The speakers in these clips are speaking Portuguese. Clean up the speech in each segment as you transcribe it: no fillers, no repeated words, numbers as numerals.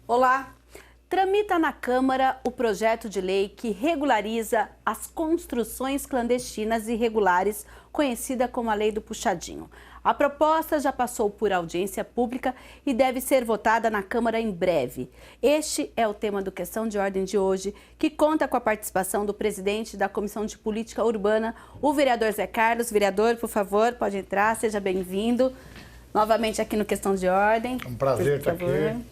Olá! Tramita na Câmara o projeto de lei que regulariza as construções clandestinas irregulares, conhecida como a Lei do Puxadinho. A proposta já passou por audiência pública e deve ser votada na Câmara em breve. Este é o tema do Questão de Ordem de hoje, que conta com a participação do presidente da Comissão de Política Urbana, o vereador Zé Carlos. Vereador, por favor, pode entrar, seja bem-vindo. Novamente aqui no Questão de Ordem. É um prazer estar aqui.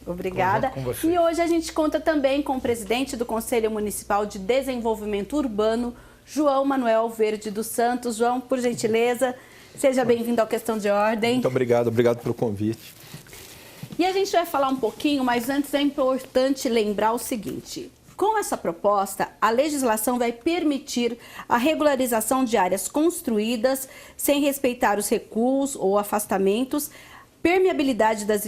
Obrigada. Com você. E hoje a gente conta também com o presidente do Conselho Municipal de Desenvolvimento Urbano, João Manuel Verde dos Santos. João, por gentileza, seja bem-vindo ao Questão de Ordem. Muito obrigado pelo convite. E a gente vai falar um pouquinho, mas antes é importante lembrar o seguinte. Com essa proposta, a legislação vai permitir a regularização de áreas construídas sem respeitar os recuos ou afastamentos, permeabilidade das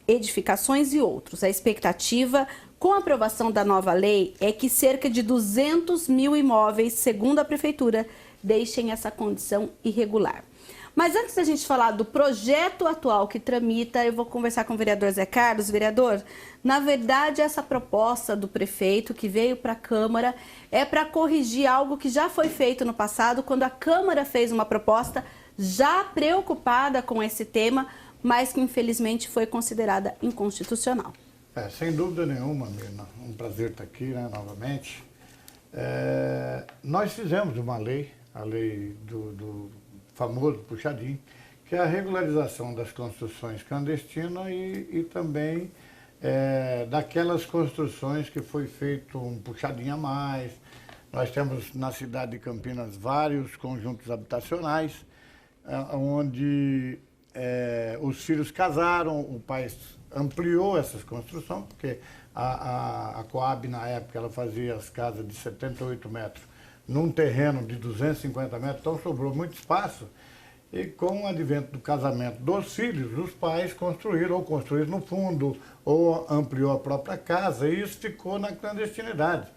edificações e outros. A expectativa, com a aprovação da nova lei, é que cerca de 200 mil imóveis, segundo a Prefeitura, deixem essa condição irregular. Mas antes da gente falar do projeto atual que tramita, eu vou conversar com o vereador Zé Carlos. Vereador, na verdade, essa proposta do prefeito que veio para a Câmara é para corrigir algo que já foi feito no passado, quando a Câmara fez uma proposta já preocupada com esse tema, mas que infelizmente foi considerada inconstitucional. Sem dúvida nenhuma, Mirna. Um prazer estar aqui, novamente. Nós fizemos uma lei, a lei do famoso puxadinho, que é a regularização das construções clandestinas e também daquelas construções que foi feito um puxadinho a mais. Nós temos na cidade de Campinas vários conjuntos habitacionais, onde os filhos casaram, o pai ampliou essas construções, porque a Coab na época ela fazia as casas de 78 metros, num terreno de 250 metros, então sobrou muito espaço. E com o advento do casamento dos filhos, os pais construíram no fundo, ou ampliou a própria casa, e isso ficou na clandestinidade.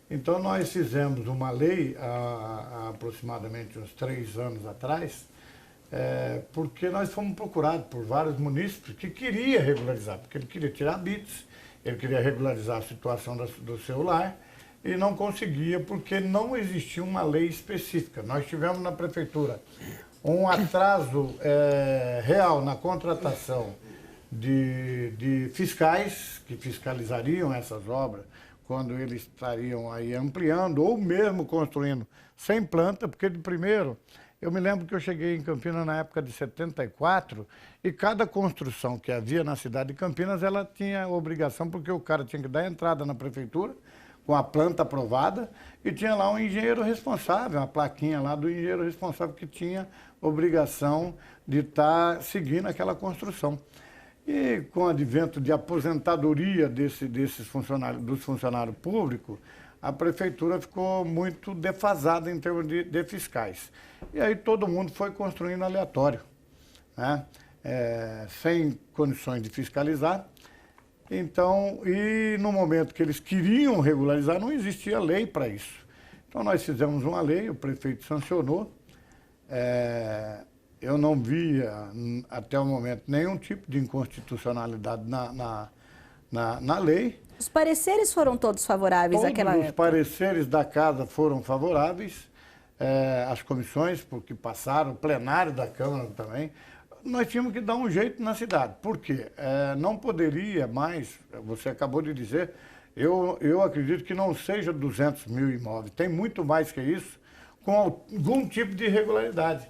Então nós fizemos uma lei, há aproximadamente uns 3 anos atrás, porque nós fomos procurados por vários munícipes que queriam regularizar, porque ele queria tirar bits, ele queria regularizar a situação do seu lar, e não conseguia porque não existia uma lei específica. Nós tivemos na prefeitura um atraso real na contratação de fiscais que fiscalizariam essas obras quando eles estariam aí ampliando ou mesmo construindo sem planta, porque de primeiro, eu me lembro que eu cheguei em Campinas na época de 74 e cada construção que havia na cidade de Campinas, ela tinha obrigação, porque o cara tinha que dar entrada na prefeitura, com a planta aprovada, e tinha lá um engenheiro responsável, uma plaquinha lá do engenheiro responsável que tinha obrigação de estar seguindo aquela construção. E com o advento de aposentadoria dos funcionários públicos, a prefeitura ficou muito defasada em termos de fiscais. E aí todo mundo foi construindo aleatório, né? Sem condições de fiscalizar. Então, e no momento que eles queriam regularizar, não existia lei para isso. Então, nós fizemos uma lei, o prefeito sancionou. Eu não via, até o momento, nenhum tipo de inconstitucionalidade na lei. Os pareceres foram todos favoráveis àquela época? Os pareceres da casa foram favoráveis, as comissões, porque passaram, o plenário da Câmara também. Nós tínhamos que dar um jeito na cidade. Por quê? Não poderia mais, você acabou de dizer, eu acredito que não seja 200 mil imóveis. Tem muito mais que isso, com algum tipo de irregularidade.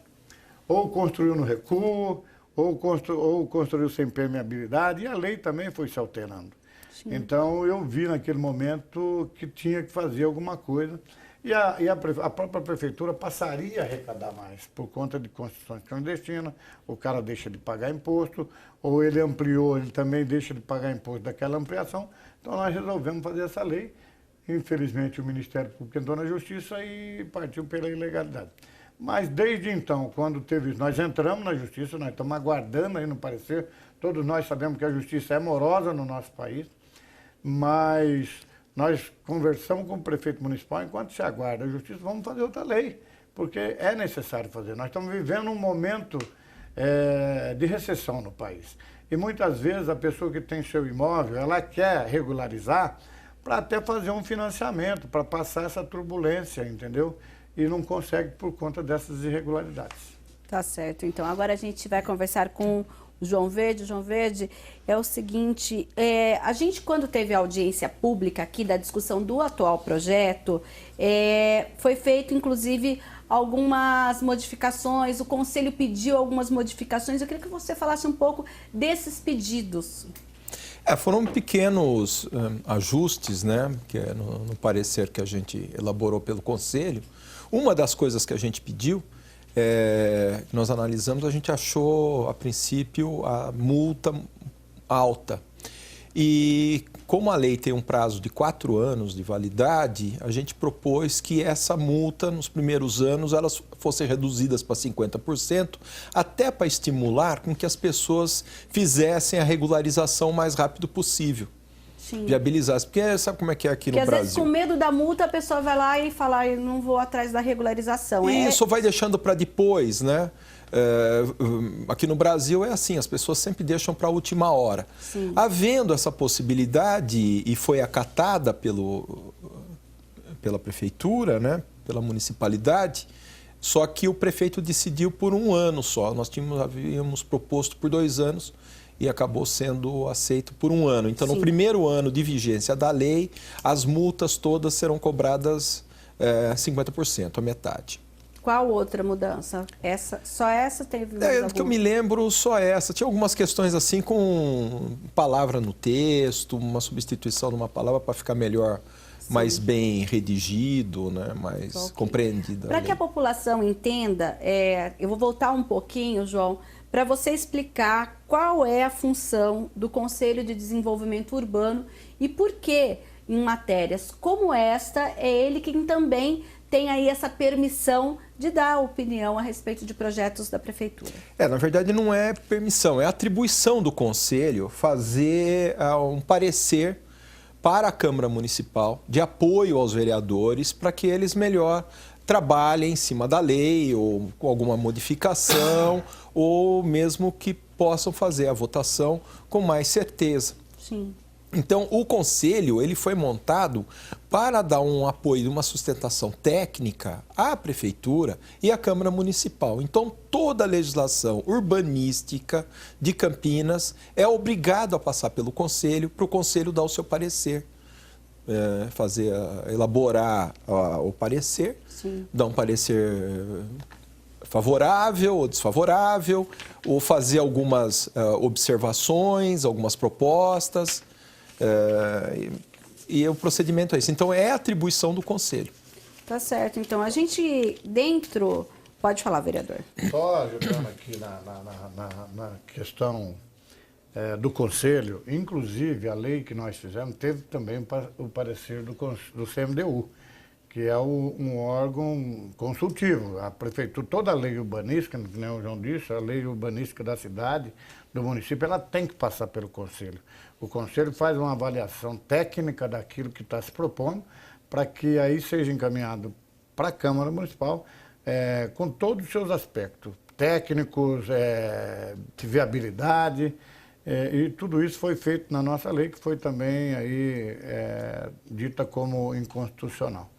Ou construiu no recuo, ou construiu sem permeabilidade, e a lei também foi se alterando. Sim. Então, eu vi naquele momento que tinha que fazer alguma coisa. E a própria prefeitura passaria a arrecadar mais por conta de construções clandestinas, o cara deixa de pagar imposto, ou ele ampliou, ele também deixa de pagar imposto daquela ampliação. Então nós resolvemos fazer essa lei. Infelizmente o Ministério Público entrou na Justiça e partiu pela ilegalidade. Mas desde então, quando teve isso, nós entramos na Justiça, nós estamos aguardando aí no parecer. Todos nós sabemos que a Justiça é morosa no nosso país, mas nós conversamos com o prefeito municipal, enquanto se aguarda a justiça, vamos fazer outra lei, porque é necessário fazer. Nós estamos vivendo um momento de recessão no país. E muitas vezes a pessoa que tem seu imóvel, ela quer regularizar para até fazer um financiamento, para passar essa turbulência, entendeu? E não consegue por conta dessas irregularidades. Tá certo. Então, agora a gente vai conversar com o João Verde. João Verde, é o seguinte, a gente quando teve a audiência pública aqui da discussão do atual projeto, foi feito inclusive algumas modificações, o Conselho pediu algumas modificações. Eu queria que você falasse um pouco desses pedidos. Foram pequenos ajustes, né, que é no parecer que a gente elaborou pelo Conselho. Uma das coisas que a gente pediu, que nós analisamos, a gente achou, a princípio, a multa alta. E como a lei tem um prazo de 4 anos de validade, a gente propôs que essa multa, nos primeiros anos, elas fossem reduzidas para 50%, até para estimular com que as pessoas fizessem a regularização o mais rápido possível. Sim. Viabilizasse. Porque sabe como é que é aqui no Brasil? Porque às vezes, com medo da multa, a pessoa vai lá e fala, eu não vou atrás da regularização. E isso vai deixando para depois, né? Aqui no Brasil é assim, as pessoas sempre deixam para a última hora. Sim. Havendo essa possibilidade, e foi acatada pela prefeitura, né? Pela municipalidade, só que o prefeito decidiu por 1 ano só. Nós havíamos proposto por 2 anos e acabou sendo aceito por 1 ano. Então, no primeiro ano de vigência da lei, as multas todas serão cobradas 50%, a metade. Qual outra mudança? Só essa teve? Que eu me lembro, só essa. Tinha algumas questões assim com palavra no texto, uma substituição de uma palavra para ficar melhor, mais bem redigido, né? Mais compreendida. Para que a população entenda, eu vou voltar um pouquinho, João, para você explicar qual é a função do Conselho de Desenvolvimento Urbano e por que, em matérias como esta, é ele quem também tem aí essa permissão de dar opinião a respeito de projetos da Prefeitura. Na verdade não é permissão, é atribuição do Conselho fazer um parecer para a Câmara Municipal de apoio aos vereadores para que eles melhor trabalhem em cima da lei ou com alguma modificação ou mesmo que possam fazer a votação com mais certeza. Sim. Então, o Conselho ele foi montado para dar um apoio, uma sustentação técnica à Prefeitura e à Câmara Municipal. Então, toda a legislação urbanística de Campinas é obrigada a passar pelo Conselho, para o Conselho dar o seu parecer, elaborar o parecer, dar um parecer favorável ou desfavorável, ou fazer algumas observações, algumas propostas. E o procedimento é esse. Então, é atribuição do Conselho. Tá certo. Então, a gente dentro... Pode falar, vereador. Só ajudando aqui na questão do Conselho, inclusive a lei que nós fizemos teve também o parecer do CMDU, que é um órgão consultivo. A Prefeitura, toda a lei urbanística, como o João disse, a lei urbanística da cidade, do município, ela tem que passar pelo Conselho. O Conselho faz uma avaliação técnica daquilo que está se propondo, para que aí seja encaminhado para a Câmara Municipal com todos os seus aspectos técnicos, de viabilidade, e tudo isso foi feito na nossa lei, que foi também aí, dita como inconstitucional.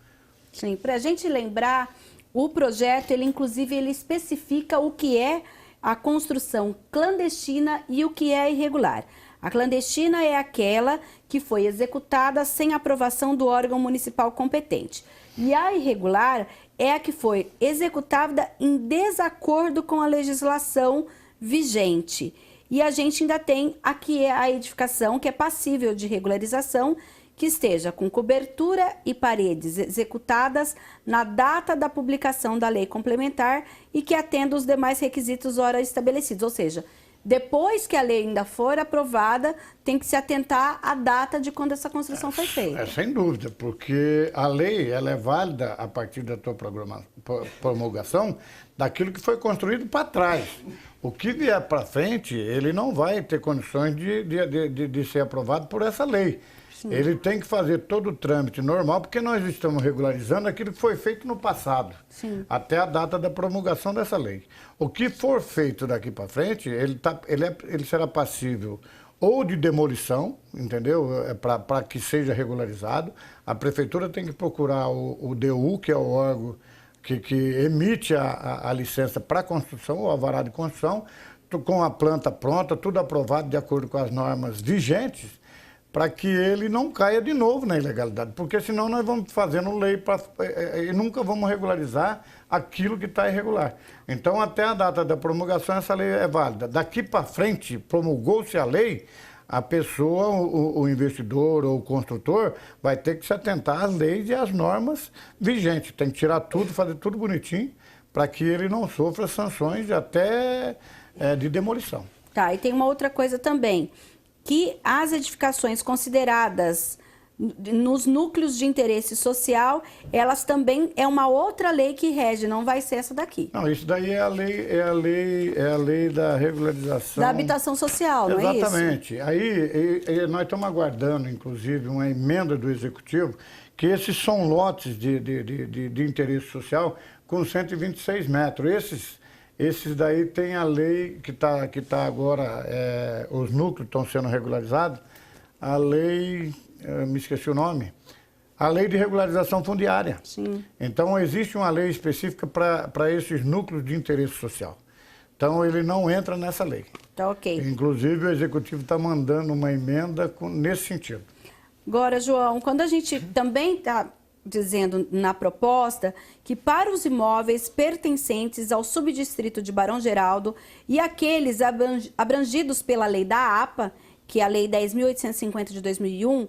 Sim, para a gente lembrar, o projeto, inclusive, ele especifica o que é a construção clandestina e o que é irregular. A clandestina é aquela que foi executada sem aprovação do órgão municipal competente. E a irregular é a que foi executada em desacordo com a legislação vigente. E a gente ainda tem aqui a edificação que é passível de regularização, que esteja com cobertura e paredes executadas na data da publicação da lei complementar e que atenda os demais requisitos ora estabelecidos. Ou seja, depois que a lei ainda for aprovada, tem que se atentar à data de quando essa construção foi feita. Sem dúvida, porque a lei ela é válida a partir da tua promulgação daquilo que foi construído para trás. O que vier para frente, ele não vai ter condições de ser aprovado por essa lei. Ele tem que fazer todo o trâmite normal, porque nós estamos regularizando aquilo que foi feito no passado, até a data da promulgação dessa lei. O que for feito daqui para frente, ele será passível ou de demolição, entendeu? Para que seja regularizado. A prefeitura tem que procurar o DU, que é o órgão que emite a licença para construção, o alvará de construção, com a planta pronta, tudo aprovado de acordo com as normas vigentes, para que ele não caia de novo na ilegalidade, porque senão nós vamos fazendo lei e nunca vamos regularizar aquilo que está irregular. Então, até a data da promulgação, essa lei é válida. Daqui para frente, promulgou-se a lei, a pessoa, o investidor ou o construtor, vai ter que se atentar às leis e às normas vigentes. Tem que tirar tudo, fazer tudo bonitinho, para que ele não sofra sanções até de demolição. Tá, e tem uma outra coisa também, que as edificações consideradas nos núcleos de interesse social, elas também é uma outra lei que rege, não vai ser essa daqui. Não, isso daí é a lei da regularização. Da habitação social, não é isso? Exatamente. Aí nós estamos aguardando, inclusive, uma emenda do Executivo, que esses são lotes de interesse social com 126 metros. Esses daí tem a lei que tá agora, os núcleos estão sendo regularizados, a lei, me esqueci o nome, a lei de regularização fundiária. Sim. Então, existe uma lei específica para esses núcleos de interesse social. Então, ele não entra nessa lei. Tá ok. Inclusive, o Executivo está mandando uma emenda nesse sentido. Agora, João, quando a gente também está dizendo na proposta que para os imóveis pertencentes ao subdistrito de Barão Geraldo e aqueles abrangidos pela lei da APA, que é a Lei 10.850 de 2001,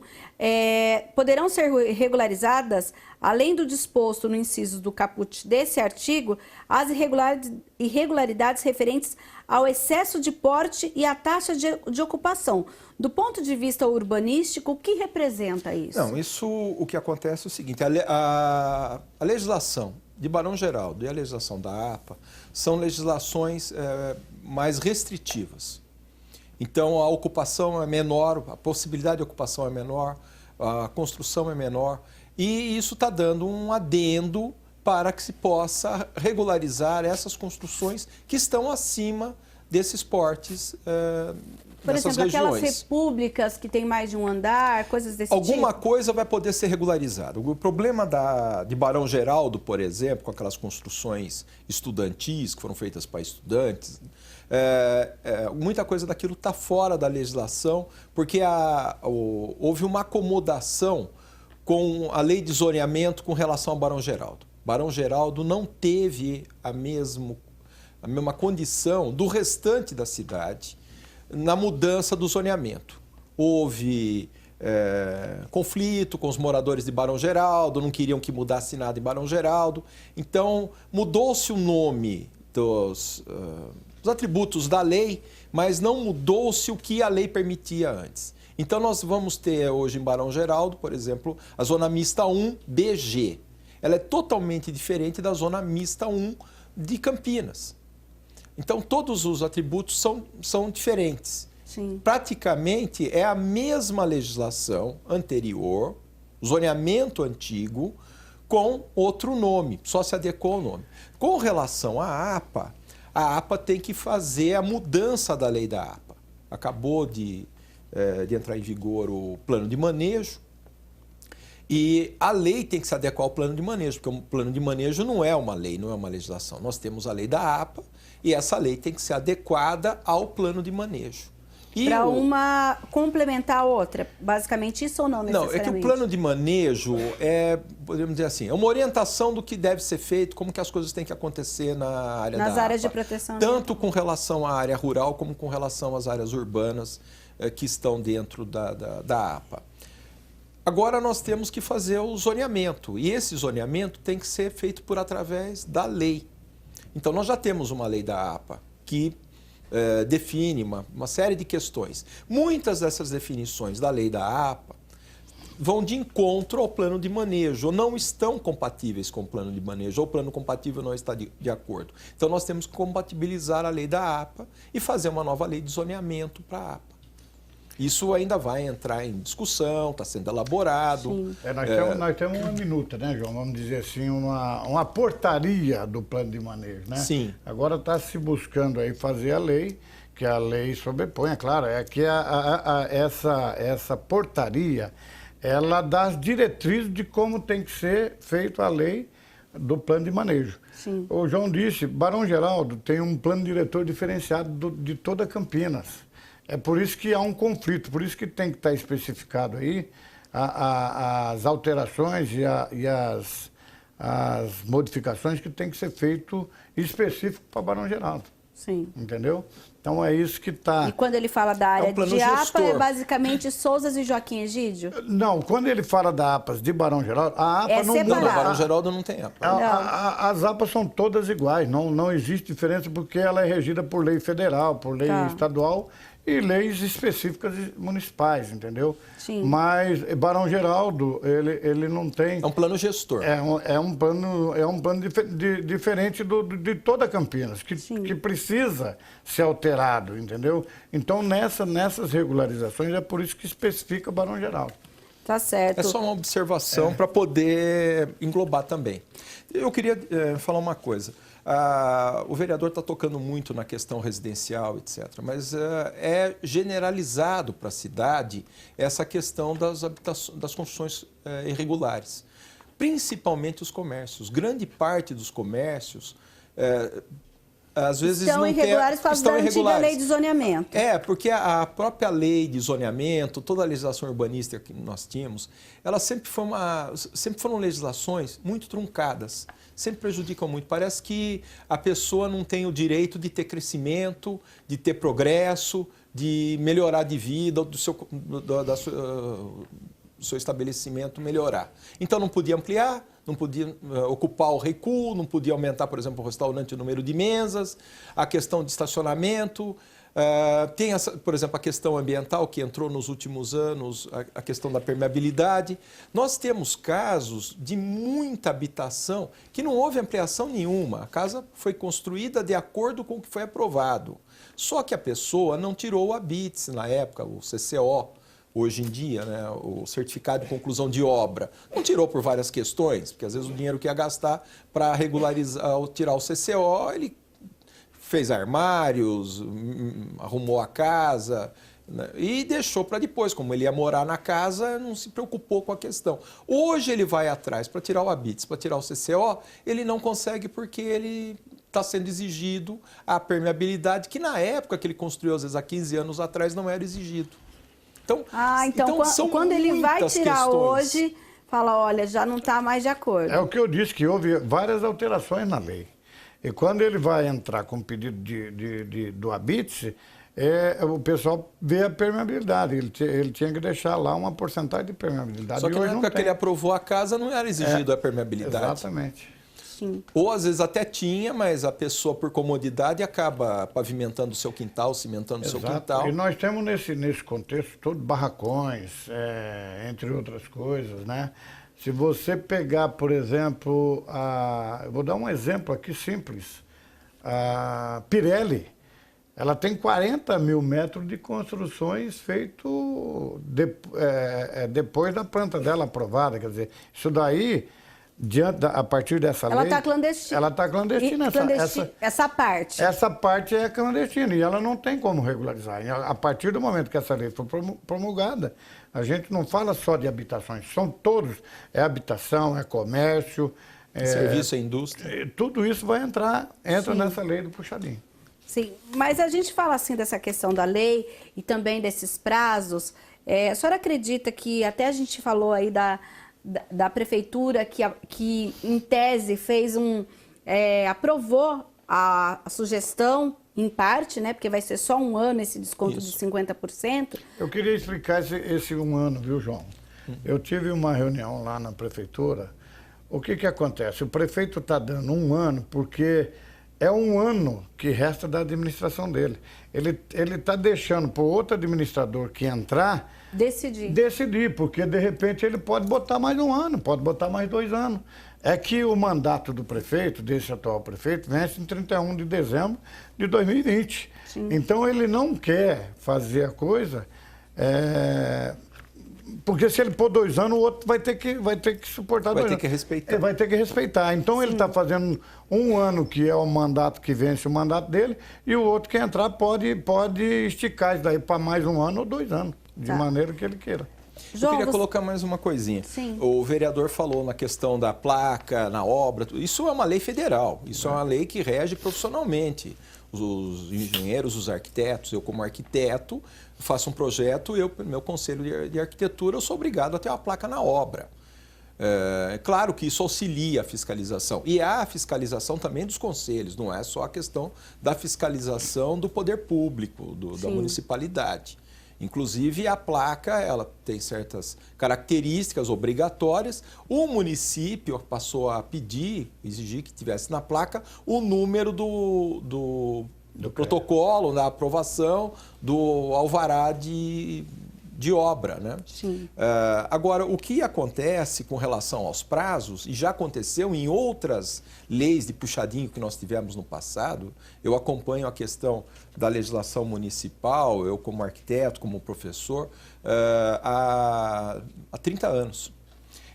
poderão ser regularizadas, além do disposto no inciso do caput desse artigo, as irregularidades referentes ao excesso de porte e à taxa de ocupação. Do ponto de vista urbanístico, o que representa isso? Não, isso o que acontece é o seguinte, a legislação de Barão Geraldo e a legislação da APA são legislações mais restritivas. Então, a ocupação é menor, a possibilidade de ocupação é menor, a construção é menor, e isso está dando um adendo para que se possa regularizar essas construções que estão acima desses portes Por nessas exemplo, regiões. aquelas repúblicas que tem mais de um andar, coisas desse tipo? Alguma coisa vai poder ser regularizada. O problema de Barão Geraldo, por exemplo, com aquelas construções estudantis que foram feitas para estudantes, muita coisa daquilo está fora da legislação, porque houve uma acomodação com a lei de zoneamento com relação ao Barão Geraldo. Barão Geraldo não teve a mesma condição do restante da cidade na mudança do zoneamento. Houve conflito com os moradores de Barão Geraldo, não queriam que mudasse nada em Barão Geraldo, então mudou-se o nome dos atributos da lei, mas não mudou-se o que a lei permitia antes. Então nós vamos ter hoje em Barão Geraldo, por exemplo, a zona mista 1 BG. Ela é totalmente diferente da zona mista 1 de Campinas. Então todos os atributos são diferentes. Sim. Praticamente é a mesma legislação anterior, zoneamento antigo, com outro nome, só se adequou ao nome. Com relação à APA, a APA tem que fazer a mudança da lei da APA. Acabou de entrar em vigor o plano de manejo e a lei tem que se adequar ao plano de manejo, porque o plano de manejo não é uma lei, não é uma legislação. Nós temos a lei da APA e essa lei tem que ser adequada ao plano de manejo. Para uma complementar a outra, basicamente isso ou não necessariamente? Não, é que o plano de manejo podemos dizer assim, é uma orientação do que deve ser feito, como que as coisas têm que acontecer na área da APA. Nas áreas de proteção. Tanto com relação à área rural, como com relação às áreas urbanas que estão dentro da APA. Agora nós temos que fazer o zoneamento, e esse zoneamento tem que ser feito através da lei. Então nós já temos uma lei da APA que define uma série de questões. Muitas dessas definições da lei da APA vão de encontro ao plano de manejo, ou não estão compatíveis com o plano de manejo, ou o plano compatível não está de acordo. Então nós temos que compatibilizar a lei da APA e fazer uma nova lei de zoneamento para a APA. Isso ainda vai entrar em discussão, está sendo elaborado. Nós temos uma minuta, né, João? Vamos dizer assim, uma portaria do plano de manejo, né? Sim. Agora está se buscando aí fazer a lei, que a lei sobrepõe, é claro, é que essa portaria, ela dá as diretrizes de como tem que ser feita a lei do plano de manejo. Sim. O João disse, Barão Geraldo tem um plano diretor diferenciado de toda Campinas. É por isso que há um conflito, por isso que tem que estar especificado aí as alterações e as modificações que tem que ser feito específico para Barão Geraldo. Sim. Entendeu? Então é isso que está... E quando ele fala da área de APA, gestor. é basicamente Souzas e Joaquim Egídio? Não, quando ele fala da APAS de Barão Geraldo, a APA não separado. muda. Barão Geraldo não tem APA. As APAs são todas iguais, não existe diferença porque ela é regida por lei federal, por lei estadual e leis específicas municipais, entendeu? Sim. Mas Barão Geraldo, ele não tem... É um plano gestor. É um plano diferente de toda Campinas, que precisa ser alterado, entendeu? Então, nessas regularizações, é por isso que especifica Barão Geraldo. Tá certo. É só uma observação para poder englobar também. Eu queria falar uma coisa. O vereador está tocando muito na questão residencial, etc., mas é generalizado para a cidade essa questão das construções irregulares, principalmente os comércios. Grande parte dos comércios, às vezes estão não irregulares por causa da antiga lei de zoneamento. Porque a própria lei de zoneamento, toda a legislação urbanística que nós tínhamos, elas sempre foram legislações muito truncadas, sempre prejudicam muito. Parece que a pessoa não tem o direito de ter crescimento, de ter progresso, de melhorar de vida, do seu estabelecimento melhorar. Então não podia ampliar, não podia ocupar o recuo, não podia aumentar, por exemplo, o restaurante, o número de mesas, a questão de estacionamento. Tem, por exemplo, a questão ambiental que entrou nos últimos anos, a questão da permeabilidade. Nós temos casos de muita habitação que não houve ampliação nenhuma. A casa foi construída de acordo com o que foi aprovado. Só que a pessoa não tirou o ABITS na época, o CCO. Hoje em dia, né, o certificado de conclusão de obra, não tirou por várias questões, porque às vezes o dinheiro que ia gastar para regularizar, tirar o CCO, ele fez armários, arrumou a casa, né, e deixou para depois. Como ele ia morar na casa, não se preocupou com a questão. Hoje ele vai atrás para tirar o ABITS, para tirar o CCO, ele não consegue porque ele está sendo exigido a permeabilidade, que na época que ele construiu, às vezes há 15 anos atrás, não era exigido. Então quando ele vai tirar questões. hoje, fala, olha, já não está mais de acordo. É o que eu disse, que houve várias alterações na lei. E quando ele vai entrar com o pedido do ABITS, o pessoal vê a permeabilidade. Ele tinha que deixar lá uma porcentagem de permeabilidade. Só que na época que ele aprovou a casa, não era exigido a permeabilidade. Exatamente. Sim. Ou às vezes até tinha, mas a pessoa, por comodidade, acaba pavimentando o seu quintal, cimentando o seu quintal. E nós temos nesse contexto todo barracões, entre outras coisas, né? Se você pegar, por exemplo, eu vou dar um exemplo aqui simples. A Pirelli, ela tem 40 mil metros de construções feito depois da planta dela aprovada. Quer dizer, isso daí... a partir dessa lei... Ela está clandestina. Ela está clandestina. Essa parte. Essa parte é clandestina e ela não tem como regularizar. A partir do momento que essa lei for promulgada, a gente não fala só de habitações, são todos. É habitação, é comércio... Serviço, é indústria. Tudo isso vai entra nessa lei do puxadinho. Sim, mas a gente fala assim dessa questão da lei e também desses prazos. A senhora acredita que, até a gente falou aí da prefeitura que em tese fez aprovou a sugestão em parte, né? Porque vai ser só um ano esse desconto de 50%. Eu queria explicar esse um ano, viu, João? Eu tive uma reunião lá na prefeitura. O que acontece? O prefeito está dando um ano porque é um ano que resta da administração dele. Ele está deixando para o outro administrador que entrar... Decidir, porque de repente ele pode botar mais um ano, pode botar mais 2 anos. É que o mandato do prefeito, desse atual prefeito, vence em 31 de dezembro de 2020. Sim. Então ele não quer fazer a coisa Porque se ele pôr 2 anos, o outro vai ter que suportar 2 anos. Vai ter que respeitar. Vai ter que respeitar. Então ele está fazendo 1 ano, que é o mandato que vence o mandato dele, e o outro que entrar pode esticar isso daí para mais 1 ano ou 2 anos, de maneira que ele queira. Eu queria colocar mais uma coisinha. Sim. O vereador falou na questão da placa, na obra. Isso é uma lei federal. Isso é uma lei que rege profissionalmente. Os engenheiros, os arquitetos. Eu, como arquiteto, faço um projeto, meu conselho de arquitetura, eu sou obrigado a ter uma placa na obra. É claro que isso auxilia a fiscalização. E há a fiscalização também dos conselhos, não é só a questão da fiscalização do poder público, da municipalidade. Inclusive, a placa ela tem certas características obrigatórias. O município passou a exigir que tivesse na placa o número do protocolo, da aprovação do alvará de obra, né? Sim. Agora, o que acontece com relação aos prazos, e já aconteceu em outras leis de puxadinho que nós tivemos no passado, eu acompanho a questão da legislação municipal, eu como arquiteto, como professor, há 30 anos.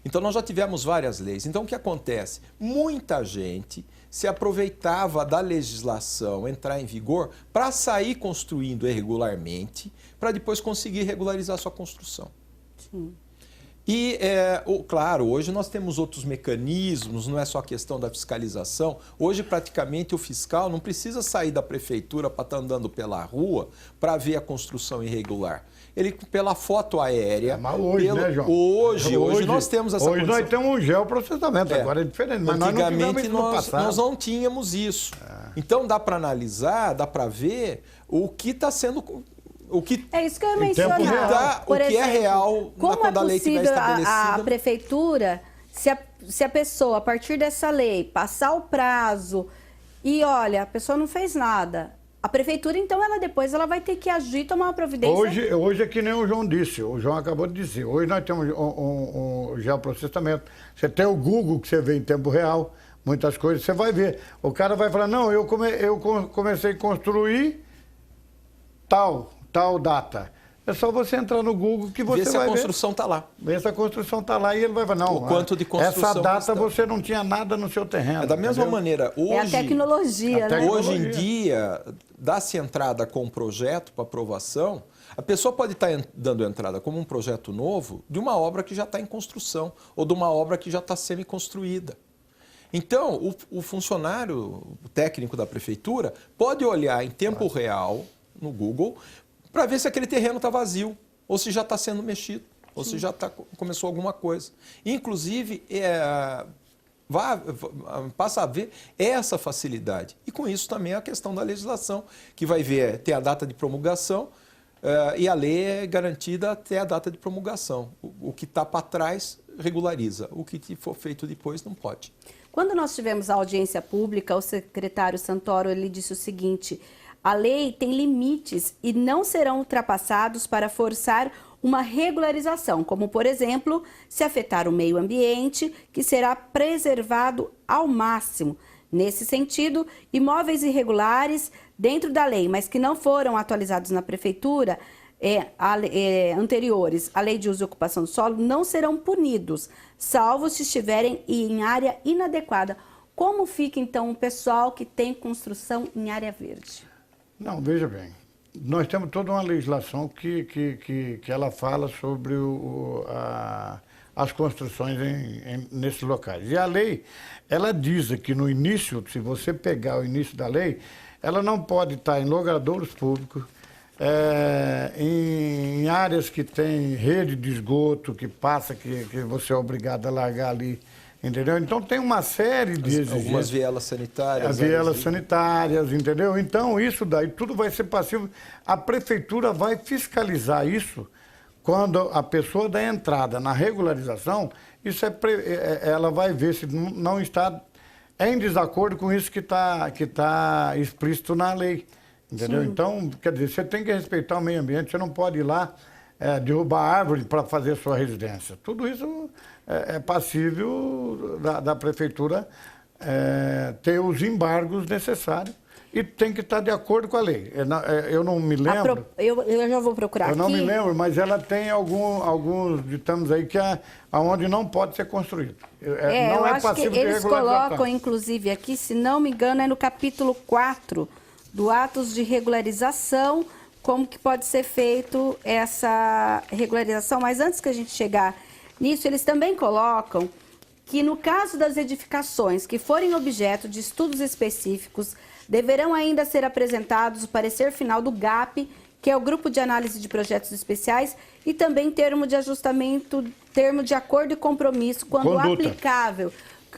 Então, nós já tivemos várias leis. Então, o que acontece? Muita gente se aproveitava da legislação entrar em vigor para sair construindo irregularmente, para depois conseguir regularizar sua construção. Sim. E, claro, hoje nós temos outros mecanismos, não é só a questão da fiscalização. Hoje, praticamente, o fiscal não precisa sair da prefeitura para estar andando pela rua para ver a construção irregular. Ele, pela foto aérea... Mas hoje, né, João? Hoje nós temos essa Hoje condição. nós temos um geoprocessamento, agora é diferente. Mas antigamente nós não tínhamos isso. Então, dá para analisar, dá para ver o que está sendo... É isso que eu ia mencionar. O que é real quando a lei estiver estabelecida. A prefeitura, se a pessoa, a partir dessa lei, passar o prazo e, olha, a pessoa não fez nada, a prefeitura, então, depois ela vai ter que agir, tomar uma providência. Hoje é que nem o João disse, o João acabou de dizer. Hoje nós temos um geoprocessamento. Você tem o Google, que você vê em tempo real, muitas coisas, você vai ver. O cara vai falar, não, eu comecei a construir tal data. É só você entrar no Google que você vai ver. Se a construção está lá. Ver se a construção está lá e ele vai falar, não, o quanto de construção essa data você não tinha nada no seu terreno. Da mesma maneira, hoje... É a tecnologia, né? Hoje em dia, dá-se entrada com um projeto para aprovação, a pessoa pode estar dando entrada como um projeto novo de uma obra que já está em construção ou de uma obra que já está semi-construída. Então, o funcionário técnico da prefeitura pode olhar em tempo real no Google para ver se aquele terreno está vazio, ou se já está sendo mexido, ou se já começou alguma coisa. Inclusive, passa a ver essa facilidade. E com isso também a questão da legislação, que vai ver, ter a data de promulgação, e a lei é garantida até a data de promulgação. O que está para trás regulariza, o que for feito depois não pode. Quando nós tivemos a audiência pública, o secretário Santoro ele disse o seguinte: a lei tem limites e não serão ultrapassados para forçar uma regularização, como, por exemplo, se afetar o meio ambiente, que será preservado ao máximo. Nesse sentido, imóveis irregulares dentro da lei, mas que não foram atualizados na prefeitura anteriores à lei de uso e ocupação do solo, não serão punidos, salvo se estiverem em área inadequada. Como fica, então, o pessoal que tem construção em área verde? Não, veja bem, nós temos toda uma legislação que ela fala sobre as construções nesses locais. E a lei, ela diz que no início, se você pegar o início da lei, ela não pode estar em logradouros públicos, em áreas que tem rede de esgoto que passa, que você é obrigado a largar ali. Entendeu? Então tem uma série de exigências. Algumas vielas sanitárias. As vielas sanitárias, entendeu? Então isso daí tudo vai ser passivo. A prefeitura vai fiscalizar isso quando a pessoa dá entrada na regularização, isso ela vai ver se não está em desacordo com isso que tá explícito na lei. Entendeu? Sim. Então, quer dizer, você tem que respeitar o meio ambiente, você não pode ir lá derrubar árvore para fazer sua residência. Tudo isso é passível da prefeitura ter os embargos necessários e tem que estar de acordo com a lei. Eu não me lembro... Eu já vou procurar aqui. Eu não me lembro, mas ela tem alguns ditames aí que aonde não pode ser construído. Eu acho que eles colocam, inclusive, aqui, se não me engano, é no capítulo 4 do Atos de Regularização, como que pode ser feito essa regularização. Mas antes que a gente chegar nisso, eles também colocam que no caso das edificações que forem objeto de estudos específicos, deverão ainda ser apresentados o parecer final do GAP, que é o Grupo de Análise de Projetos Especiais, e também termo de ajustamento, termo de acordo e compromisso, quando Conduta. aplicável.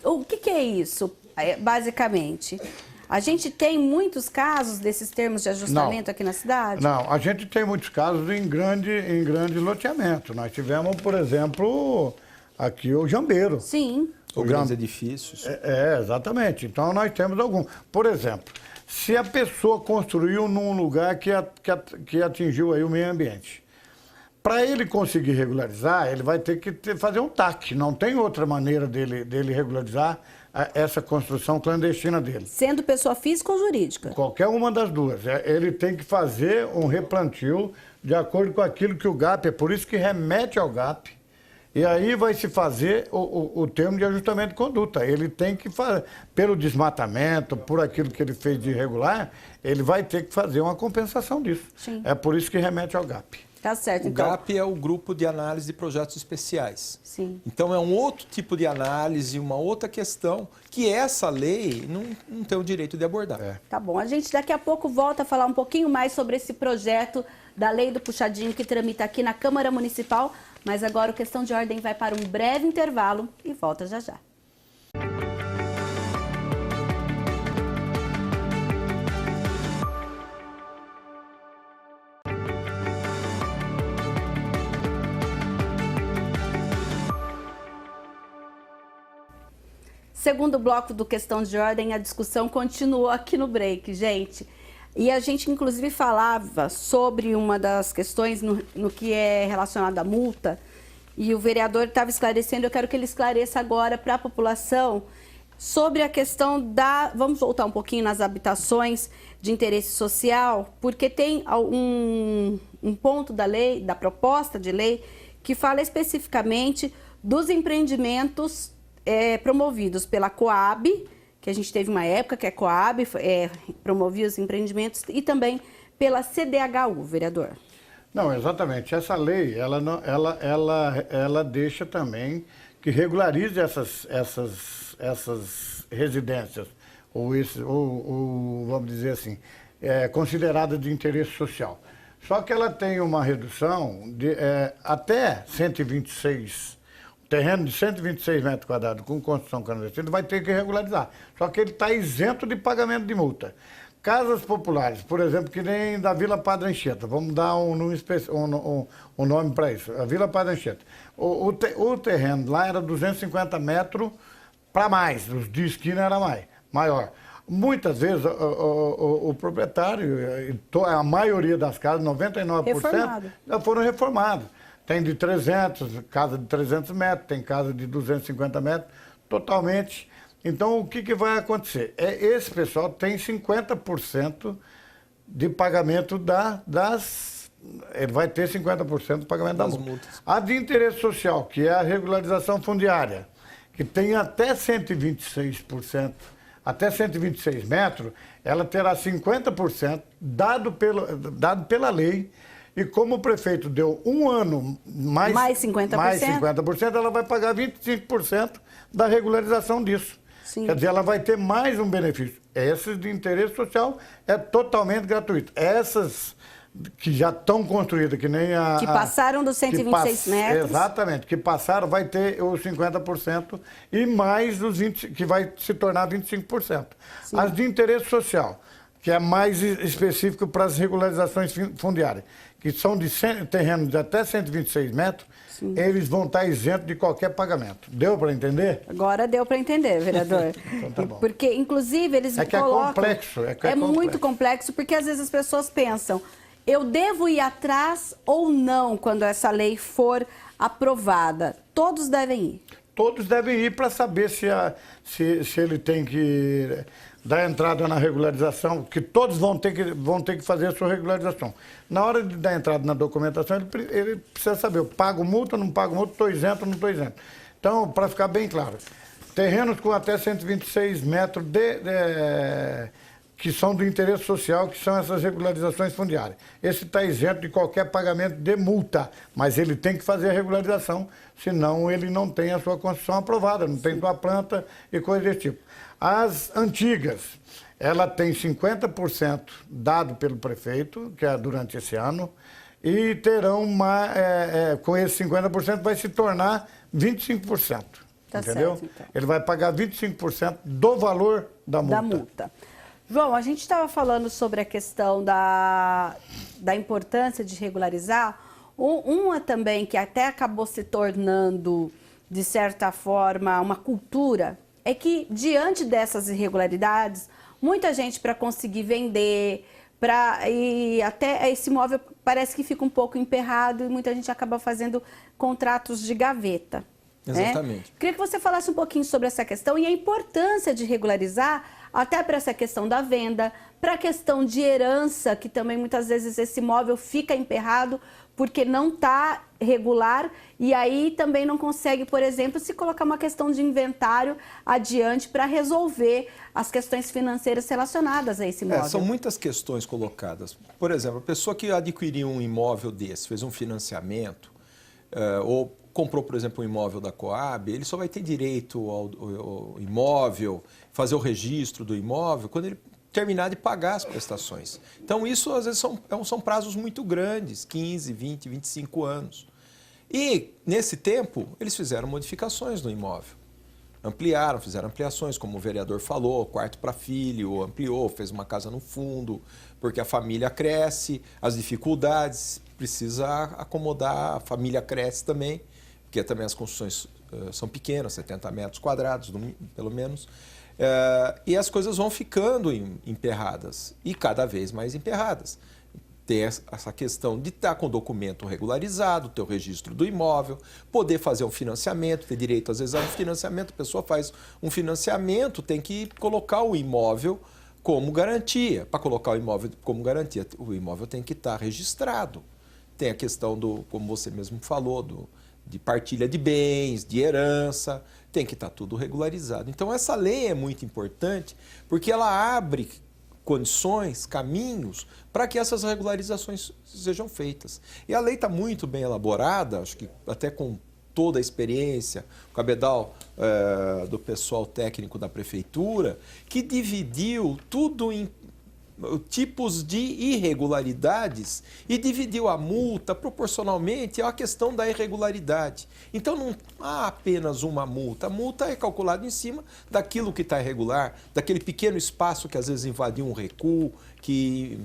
O que é isso, basicamente? A gente tem muitos casos desses termos de ajustamento aqui na cidade? Não, a gente tem muitos casos em grande loteamento. Nós tivemos, por exemplo, aqui o Jambeiro. Sim. Ou grandes edifícios. Exatamente. Então, nós temos algum. Por exemplo, se a pessoa construiu num lugar que atingiu aí o meio ambiente, para ele conseguir regularizar, ele vai ter que fazer um TAC. Não tem outra maneira dele regularizar essa construção clandestina dele. Sendo pessoa física ou jurídica? Qualquer uma das duas. Ele tem que fazer um replantio de acordo com aquilo que o GAP, é por isso que remete ao GAP. E aí vai se fazer o termo de ajustamento de conduta. Ele tem que fazer, pelo desmatamento, por aquilo que ele fez de irregular, ele vai ter que fazer uma compensação disso. Sim. É por isso que remete ao GAP. Tá certo, O então. GAP é o Grupo de Análise de Projetos Especiais. Sim. Então é um outro tipo de análise, uma outra questão que essa lei não tem o direito de abordar. Tá bom, a gente daqui a pouco volta a falar um pouquinho mais sobre esse projeto da Lei do Puxadinho que tramita aqui na Câmara Municipal, mas agora o Questão de Ordem vai para um breve intervalo e volta já já. Segundo bloco do Questão de Ordem, a discussão continuou aqui no break, gente. E a gente, inclusive, falava sobre uma das questões no que é relacionado à multa, e o vereador estava esclarecendo, eu quero que ele esclareça agora para a população sobre a questão da... Vamos voltar um pouquinho nas habitações de interesse social, porque tem um ponto da lei, da proposta de lei, que fala especificamente dos empreendimentos promovidos pela Coab, que a gente teve uma época que a Coab promovia os empreendimentos, e também pela CDHU, vereador. Não, exatamente. Essa lei, ela deixa também que regularize essas residências, ou vamos dizer assim, consideradas de interesse social. Só que ela tem uma redução de até 126 terreno de 126 metros quadrados com construção clandestina, vai ter que regularizar. Só que ele está isento de pagamento de multa. Casas populares, por exemplo, que nem da Vila Padre Anchieta, vamos dar um nome para isso, a Vila Padre Anchieta. O terreno lá era 250 metros para mais, os de esquina era maior. Muitas vezes o proprietário, a maioria das casas, 99%, já foram reformados. Tem de 300, casa de 300 metros, tem casa de 250 metros, totalmente. Então, o que vai acontecer? Esse pessoal tem 50% de pagamento ele vai ter 50% do pagamento das multas. A de interesse social, que é a regularização fundiária, que tem até 126%, até 126 metros, ela terá 50% dado pela lei. E como o prefeito deu um ano mais 50%, ela vai pagar 25% da regularização disso. Sim. Quer dizer, ela vai ter mais um benefício. Essas de interesse social é totalmente gratuito. Essas que já estão construídas, que nem a... Que passaram dos 126 metros. Exatamente, que passaram, vai ter os 50% e mais os 20%, que vai se tornar 25%. Sim. As de interesse social, que é mais específico para as regularizações fundiárias, que são de terrenos de até 126 metros, sim, eles vão estar isentos de qualquer pagamento. Deu para entender? Agora deu para entender, vereador. Então tá bom. Porque, inclusive, eles colocam... É complexo. É muito complexo, porque às vezes as pessoas pensam, eu devo ir atrás ou não quando essa lei for aprovada? Todos devem ir. Todos devem ir para saber se ele tem que da entrada na regularização, que todos vão ter que fazer a sua regularização. Na hora de dar entrada na documentação, ele precisa saber, eu pago multa, não pago multa, estou isento, não estou isento. Então, para ficar bem claro, terrenos com até 126 metros que são do interesse social, que são essas regularizações fundiárias. Esse está isento de qualquer pagamento de multa, mas ele tem que fazer a regularização, senão ele não tem a sua construção aprovada, não tem sua planta e coisa desse tipo. As antigas, ela tem 50% dado pelo prefeito, que é durante esse ano, e terão com esse 50% vai se tornar 25%. Tá entendeu? certo, então. Ele vai pagar 25% do valor da multa. João, a gente estava falando sobre a questão da importância de regularizar. Uma também que até acabou se tornando, de certa forma, uma cultura, é que diante dessas irregularidades, muita gente para conseguir vender, e até esse imóvel parece que fica um pouco emperrado e muita gente acaba fazendo contratos de gaveta. Exatamente. Né? Queria que você falasse um pouquinho sobre essa questão e a importância de regularizar até para essa questão da venda, para a questão de herança, que também muitas vezes esse imóvel fica emperrado porque não está regular e aí também não consegue, por exemplo, se colocar uma questão de inventário adiante para resolver as questões financeiras relacionadas a esse imóvel. São muitas questões colocadas. Por exemplo, a pessoa que adquiriu um imóvel desse, fez um financiamento, ou comprou, por exemplo, um imóvel da Coab, ele só vai ter direito ao imóvel, fazer o registro do imóvel, quando ele terminar de pagar as prestações. Então, isso às vezes são prazos muito grandes, 15, 20, 25 anos. E, nesse tempo, eles fizeram modificações no imóvel. Ampliaram, fizeram ampliações, como o vereador falou, quarto para filho, ampliou, fez uma casa no fundo, porque a família cresce, as dificuldades, precisa acomodar, a família cresce também, porque também as construções são pequenas, 70 metros quadrados, pelo menos, e as coisas vão ficando emperradas, e cada vez mais emperradas. Tem essa questão de estar com o documento regularizado, ter o registro do imóvel, poder fazer um financiamento, ter direito às vezes a um financiamento, a pessoa faz um financiamento, tem que colocar o imóvel como garantia. Para colocar o imóvel como garantia, o imóvel tem que estar registrado. Tem a questão como você mesmo falou, de partilha de bens, de herança, tem que estar tudo regularizado. Então, essa lei é muito importante porque ela abre condições, caminhos, para que essas regularizações sejam feitas. E a lei está muito bem elaborada, acho que até com toda a experiência, o cabedal do pessoal técnico da prefeitura, que dividiu tudo em tipos de irregularidades e dividiu a multa proporcionalmente à questão da irregularidade. Então não há apenas uma multa. A multa é calculada em cima daquilo que está irregular, daquele pequeno espaço que às vezes invadiu um recuo, que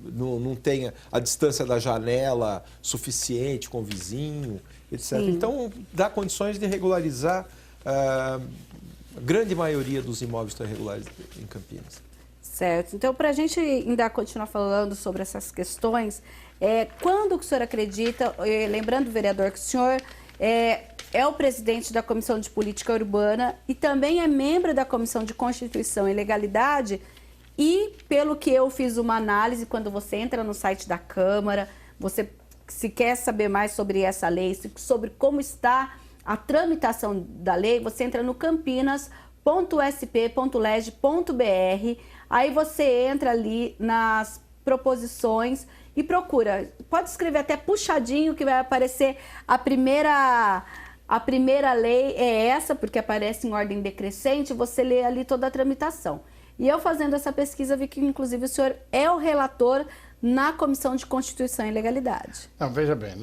não tenha a distância da janela suficiente com o vizinho, etc. Sim. Então dá condições de regularizar a grande maioria dos imóveis que estão irregulares em Campinas. Certo. Então, para a gente ainda continuar falando sobre essas questões, quando que o senhor acredita, lembrando, vereador, que o senhor é o presidente da Comissão de Política Urbana e também é membro da Comissão de Constituição e Legalidade, e pelo que eu fiz uma análise, quando você entra no site da Câmara, você se quer saber mais sobre essa lei, sobre como está a tramitação da lei, você entra no campinas.sp.leg.br, aí você entra ali nas proposições e procura. Pode escrever até puxadinho que vai aparecer a primeira lei é essa, porque aparece em ordem decrescente, você lê ali toda a tramitação. E eu fazendo essa pesquisa vi que inclusive o senhor é o relator na Comissão de Constituição e Legalidade. Não, veja bem,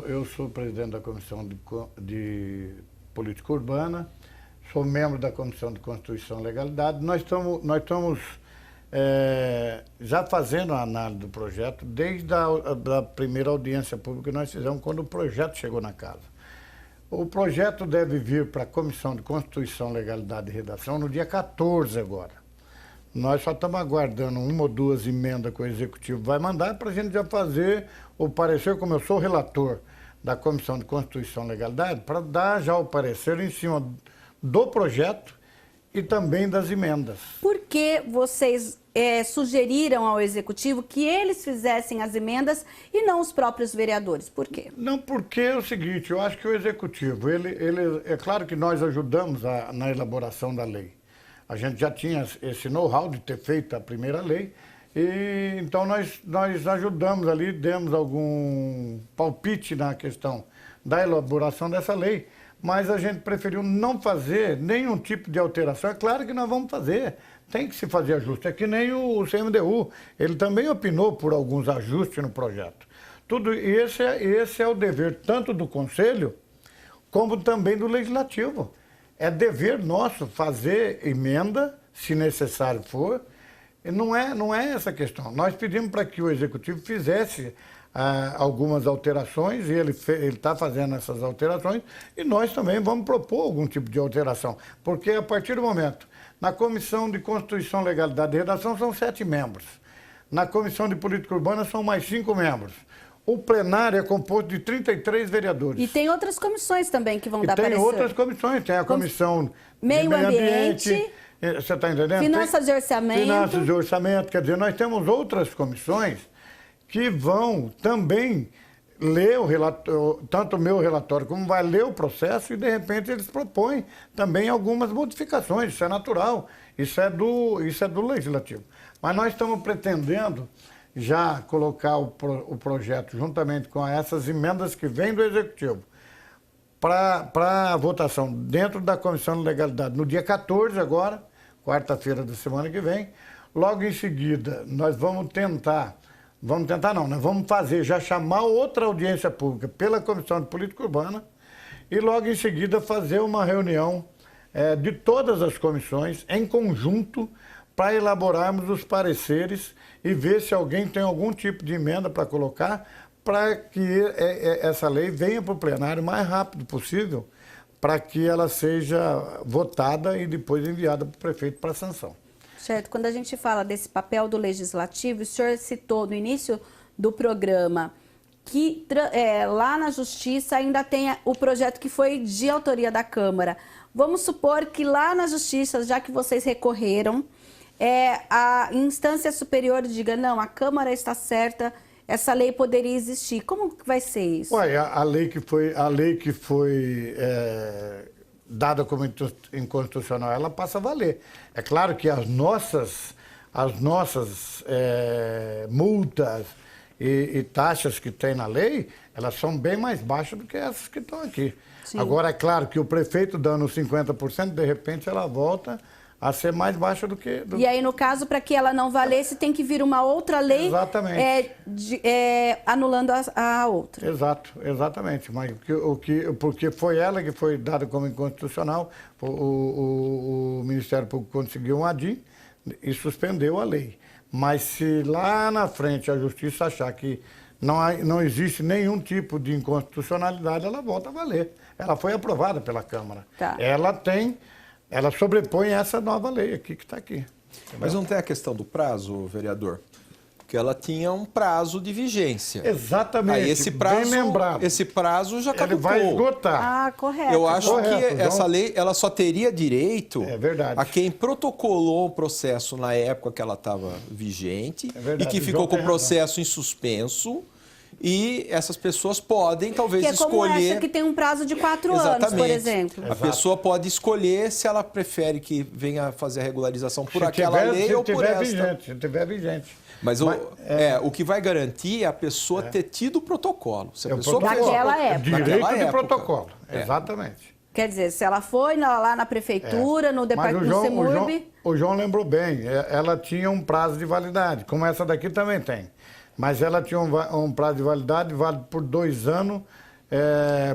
eu sou presidente da Comissão de Política Urbana, sou membro da Comissão de Constituição e Legalidade. Nós estamos já fazendo a análise do projeto desde a primeira audiência pública que nós fizemos quando o projeto chegou na casa. O projeto deve vir para a Comissão de Constituição, Legalidade e Redação no dia 14 agora. Nós só estamos aguardando uma ou duas emendas que o Executivo vai mandar para a gente já fazer o parecer, como eu sou relator da Comissão de Constituição e Legalidade, para dar já o parecer em cima do projeto e também das emendas. Por que vocês sugeriram ao Executivo que eles fizessem as emendas e não os próprios vereadores? Por quê? Não, porque é o seguinte, eu acho que o Executivo, é claro que nós ajudamos na elaboração da lei. A gente já tinha esse know-how de ter feito a primeira lei, e então nós ajudamos ali, demos algum palpite na questão da elaboração dessa lei, mas a gente preferiu não fazer nenhum tipo de alteração. É claro que nós vamos fazer, tem que se fazer ajuste. É que nem o CMDU, ele também opinou por alguns ajustes no projeto. Esse é o dever tanto do Conselho, como também do Legislativo. É dever nosso fazer emenda, se necessário for. E não é essa questão. Nós pedimos para que o Executivo fizesse algumas alterações, e ele está fazendo essas alterações, e nós também vamos propor algum tipo de alteração. Porque a partir do momento, na Comissão de Constituição, Legalidade e Redação são 7 membros. Na Comissão de Política Urbana são mais 5 membros. O plenário é composto de 33 vereadores. E tem outras comissões também que vão dar parecer. Tem outras comissões, tem a Comissão Meio Ambiente, você está entendendo? Finanças e Orçamento. Finanças e Orçamento, quer dizer, nós temos outras comissões que vão também ler o relatório, tanto o meu relatório como vai ler o processo, e de repente eles propõem também algumas modificações. Isso é natural, isso é do Legislativo. Mas nós estamos pretendendo já colocar o projeto juntamente com essas emendas que vêm do Executivo para a votação dentro da Comissão de Legalidade no dia 14 agora, quarta-feira da semana que vem. Logo em seguida, nós vamos nós vamos fazer, já chamar outra audiência pública pela Comissão de Política Urbana, e logo em seguida fazer uma reunião de todas as comissões em conjunto para elaborarmos os pareceres e ver se alguém tem algum tipo de emenda para colocar, para que essa lei venha para o plenário o mais rápido possível, para que ela seja votada e depois enviada para o prefeito para sanção. Certo. Quando a gente fala desse papel do Legislativo, o senhor citou no início do programa que lá na Justiça ainda tem o projeto que foi de autoria da Câmara. Vamos supor que lá na Justiça, já que vocês recorreram, a instância superior diga, não, a Câmara está certa, essa lei poderia existir. Como que vai ser isso? A lei que foi dada como inconstitucional, ela passa a valer. É claro que as nossas multas e taxas que tem na lei, elas são bem mais baixas do que essas que estão aqui. Sim. Agora, é claro que o prefeito dando 50%, de repente ela volta a ser mais baixa do que... E aí, no caso, para que ela não valesse, tem que vir uma outra lei. Exatamente. Anulando a outra. Exatamente. Mas porque foi ela que foi dada como inconstitucional, o Ministério Público conseguiu um ADIM e suspendeu a lei. Mas se lá na frente a Justiça achar que não existe nenhum tipo de inconstitucionalidade, ela volta a valer. Ela foi aprovada pela Câmara. Tá. Ela sobrepõe essa nova lei aqui que está aqui. Entendeu? Mas não tem a questão do prazo, vereador? Porque ela tinha um prazo de vigência. Exatamente, aí esse prazo, bem lembrado. Esse prazo já caducou. Ele vai esgotar. Ah, correto. Eu acho que João, essa lei ela só teria direito verdade. a quem protocolou o processo na época que ela estava vigente verdade. e que ficou com o processo em suspenso. E essas pessoas podem, talvez, que é como escolher... essa que tem um prazo de 4 anos, por exemplo. A pessoa pode escolher se ela prefere que venha fazer a regularização por aquela lei ou por esta. Se tiver vigente. Mas o que vai garantir é a pessoa ter tido o protocolo. Se a pessoa Daquela época. Direito de protocolo, exatamente. Quer dizer, se ela foi lá na prefeitura, no departamento do CEMURB... O João lembrou bem, ela tinha um prazo de validade, como essa daqui também tem. Mas ela tinha um prazo de validade válido por 2 anos,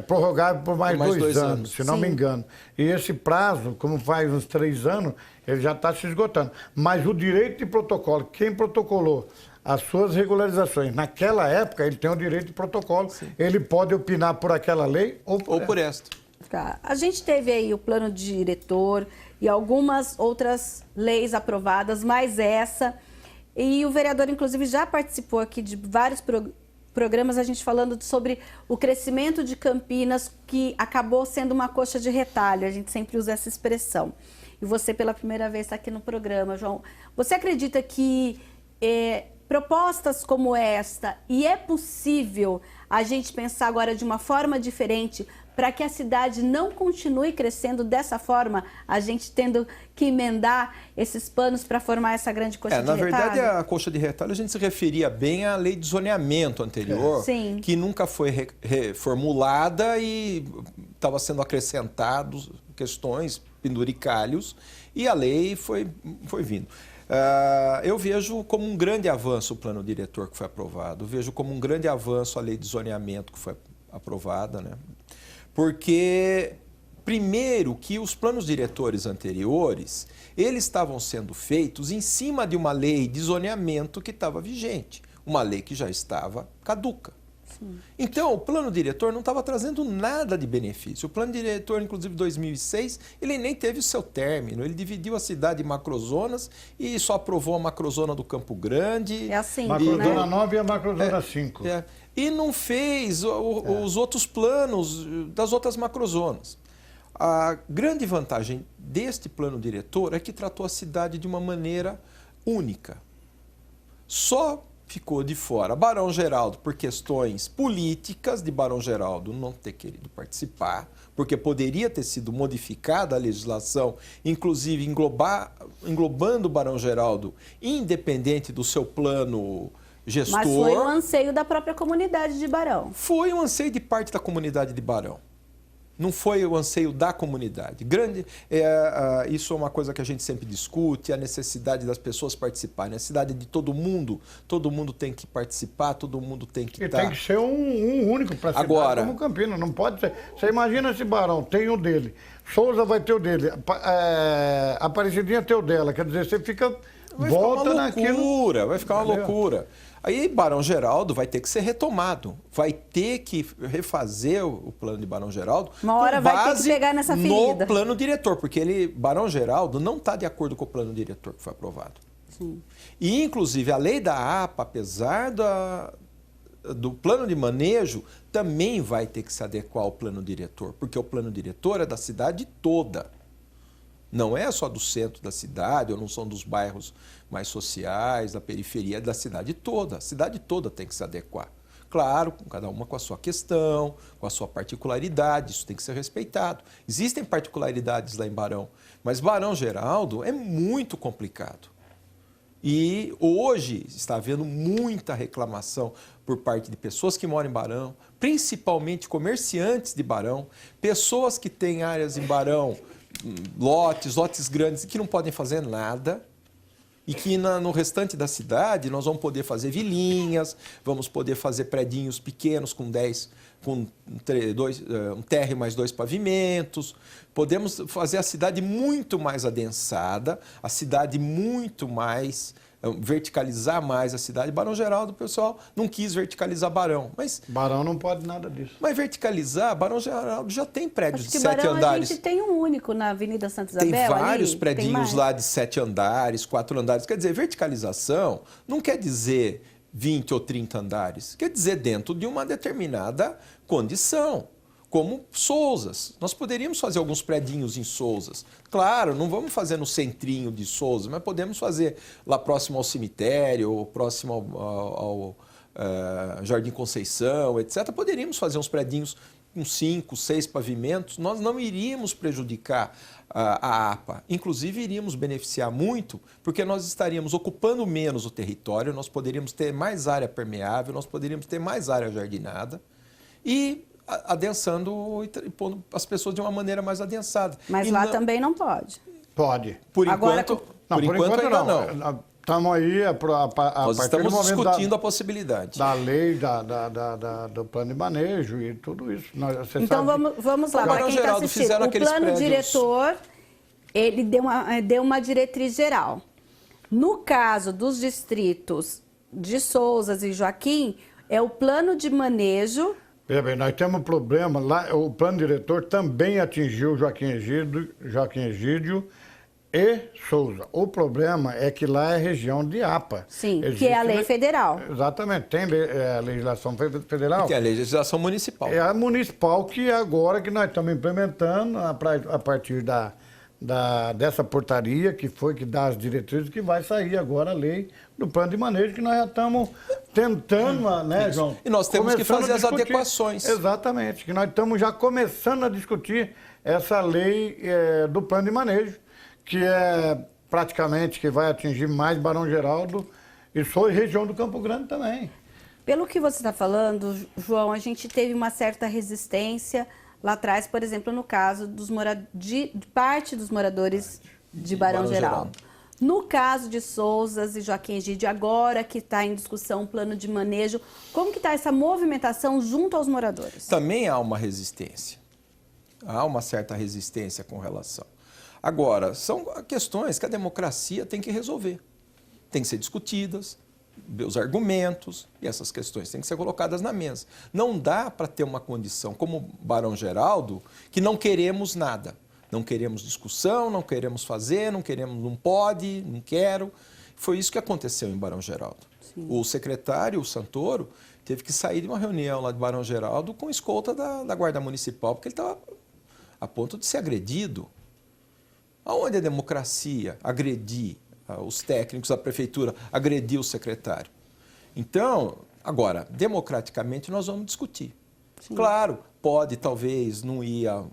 prorrogável por mais 2 anos, se não me engano. E esse prazo, como faz uns 3 anos, ele já está se esgotando. Mas o direito de protocolo, quem protocolou as suas regularizações naquela época, ele tem o direito de protocolo. Sim. Ele pode opinar por aquela lei ou por esta. Tá. A gente teve aí o plano diretor e algumas outras leis aprovadas, mais essa... E o vereador, inclusive, já participou aqui de vários programas, a gente falando sobre o crescimento de Campinas, que acabou sendo uma coxa de retalho, a gente sempre usa essa expressão. e você pela primeira vez está aqui no programa, João. Você acredita que propostas como esta, e é possível a gente pensar agora de uma forma diferente para que a cidade não continue crescendo dessa forma, a gente tendo que emendar esses panos para formar essa grande coxa de retalho? Na verdade, a coxa de retalho a gente se referia bem à lei de zoneamento anterior, que nunca foi reformulada e estava sendo acrescentados questões, penduricalhos, e a lei foi vindo. Eu vejo como um grande avanço o plano diretor que foi aprovado, vejo como um grande avanço a lei de zoneamento que foi aprovada, né? Porque, primeiro, que os planos diretores anteriores, eles estavam sendo feitos em cima de uma lei de zoneamento que estava vigente, uma lei que já estava caduca. Sim. Então, o plano diretor não estava trazendo nada de benefício. O plano diretor, inclusive, 2006, ele nem teve o seu término. Ele dividiu a cidade em macrozonas e só aprovou a macrozona do Campo Grande. É assim, macrozona 9 e a macrozona 5. E não fez os outros planos das outras macrozonas. A grande vantagem deste plano diretor é que tratou a cidade de uma maneira única. Só ficou de fora Barão Geraldo por questões políticas de Barão Geraldo não ter querido participar, porque poderia ter sido modificada a legislação, inclusive englobando o Barão Geraldo, independente do seu plano gestor. Mas foi um anseio da própria comunidade de Barão. Foi um anseio de parte da comunidade de Barão. Não foi o anseio da comunidade. Isso é uma coisa que a gente sempre discute, a necessidade das pessoas participarem. A cidade de todo mundo tem que participar, todo mundo tem que estar. Tem que ser um único para a cidade. Agora, como Campinas, não pode ser. Você imagina esse Barão, tem o dele, Souza vai ter o dele, Aparecidinha tem o dela, quer dizer, você fica... Vai ficar uma loucura. Aí Barão Geraldo vai ter que ser retomado, vai ter que refazer o plano de Barão Geraldo uma hora com vai base ter que pegar nessa ferida. No plano diretor, porque Barão Geraldo não está de acordo com o plano diretor que foi aprovado. Sim. E, inclusive, a lei da APA, apesar do plano de manejo, também vai ter que se adequar ao plano diretor, porque o plano diretor é da cidade toda. Não é só do centro da cidade, ou não são dos bairros mais sociais, da periferia, é da cidade toda. A cidade toda tem que se adequar. Claro, cada uma com a sua questão, com a sua particularidade, isso tem que ser respeitado. Existem particularidades lá em Barão, mas Barão Geraldo é muito complicado. E hoje está havendo muita reclamação por parte de pessoas que moram em Barão, principalmente comerciantes de Barão, pessoas que têm áreas em Barão, lotes grandes que não podem fazer nada e que no restante da cidade nós vamos poder fazer vilinhas, vamos poder fazer predinhos pequenos com um térreo mais 2 pavimentos, podemos fazer a cidade muito mais adensada, a cidade muito mais... verticalizar mais a cidade. Barão Geraldo, o pessoal não quis verticalizar Barão. Mas Barão não pode nada disso. Mas verticalizar, Barão Geraldo já tem prédios de 7 Barão, andares. A gente tem um único na Avenida Santa Isabel. Tem vários ali, predinhos lá de 7 andares, 4 andares. Quer dizer, verticalização não quer dizer 20 ou 30 andares. Quer dizer dentro de uma determinada condição. Como Sousas. Nós poderíamos fazer alguns predinhos em Sousas. Claro, não vamos fazer no centrinho de Sousas, mas podemos fazer lá próximo ao cemitério, ou próximo ao Jardim Conceição, etc. Poderíamos fazer uns predinhos com 5, 6 pavimentos. Nós não iríamos prejudicar a APA. Inclusive, iríamos beneficiar muito, porque nós estaríamos ocupando menos o território, nós poderíamos ter mais área permeável, nós poderíamos ter mais área jardinada e adensando e pondo as pessoas de uma maneira mais adensada. Mas lá também não pode. Pode. Por enquanto ainda não. Estamos aí nós estamos discutindo a possibilidade. Da lei, do plano de manejo e tudo isso. Então vamos lá, para quem está assistindo. O plano diretor, ele deu uma diretriz geral. No caso dos distritos de Sousas e Joaquim, é o plano de manejo... Bem, nós temos um problema lá, o plano diretor também atingiu Joaquim Egídio e Souza. O problema é que lá é região de APA. Sim, que é a lei federal. Exatamente, tem a legislação federal. Tem a legislação municipal. É a municipal que agora que nós estamos implementando a partir dessa portaria que dá as diretrizes, que vai sair agora a lei do plano de manejo, que nós já estamos tentando, né, João? E nós temos que fazer as adequações. Exatamente, que nós estamos já começando a discutir essa lei do plano de manejo, que é praticamente que vai atingir mais Barão Geraldo e só a região do Campo Grande também. Pelo que você está falando, João, a gente teve uma certa resistência lá atrás, por exemplo, no caso de parte dos moradores de Barão Geraldo. No caso de Sousas e Joaquim Egídio, agora que está em discussão o plano de manejo, como que está essa movimentação junto aos moradores? Também há uma resistência. Há uma certa resistência com relação. Agora, são questões que a democracia tem que resolver. Tem que ser discutidas, ver os argumentos, e essas questões têm que ser colocadas na mesa. Não dá para ter uma condição como Barão Geraldo, que não queremos nada. Não queremos discussão, não queremos fazer, não queremos, não pode, não quero. Foi isso que aconteceu em Barão Geraldo. Sim. O secretário, o Santoro, teve que sair de uma reunião lá de Barão Geraldo com escolta da Guarda Municipal, porque ele estava a ponto de ser agredido. Aonde a democracia agredir os técnicos, a prefeitura agredir o secretário? Então, agora, democraticamente nós vamos discutir. Sim. Claro, pode talvez não ir a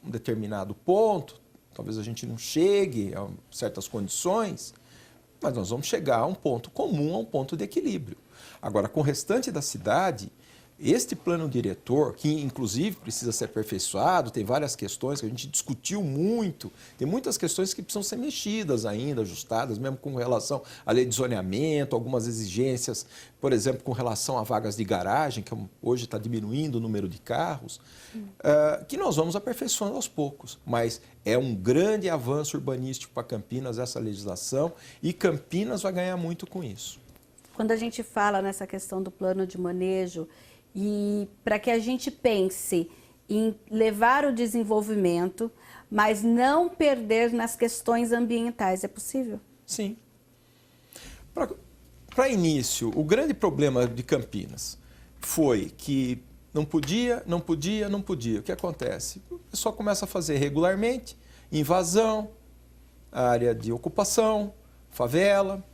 um determinado ponto, talvez a gente não chegue a certas condições, mas nós vamos chegar a um ponto comum, a um ponto de equilíbrio. Agora, com o restante da cidade, este plano diretor, que inclusive precisa ser aperfeiçoado, tem várias questões que a gente discutiu muito, tem muitas questões que precisam ser mexidas ainda, ajustadas, mesmo com relação à lei de zoneamento, algumas exigências, por exemplo, com relação a vagas de garagem, que hoje está diminuindo o número de carros, que nós vamos aperfeiçoando aos poucos. Mas é um grande avanço urbanístico para Campinas essa legislação, e Campinas vai ganhar muito com isso. Quando a gente fala nessa questão do plano de manejo, e para que a gente pense em levar o desenvolvimento, mas não perder nas questões ambientais, é possível? Sim. Para início, o grande problema de Campinas foi que não podia. O que acontece? O pessoal começa a fazer regularmente invasão, área de ocupação, favela,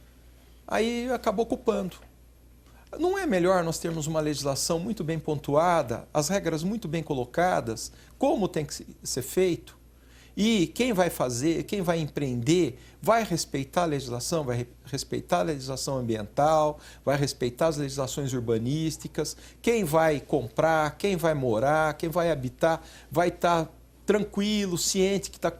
aí acabou ocupando. Não é melhor nós termos uma legislação muito bem pontuada, as regras muito bem colocadas, como tem que ser feito? E quem vai fazer, quem vai empreender, vai respeitar a legislação, vai respeitar a legislação ambiental, vai respeitar as legislações urbanísticas, quem vai comprar, quem vai morar, quem vai habitar, vai estar tranquilo, ciente que está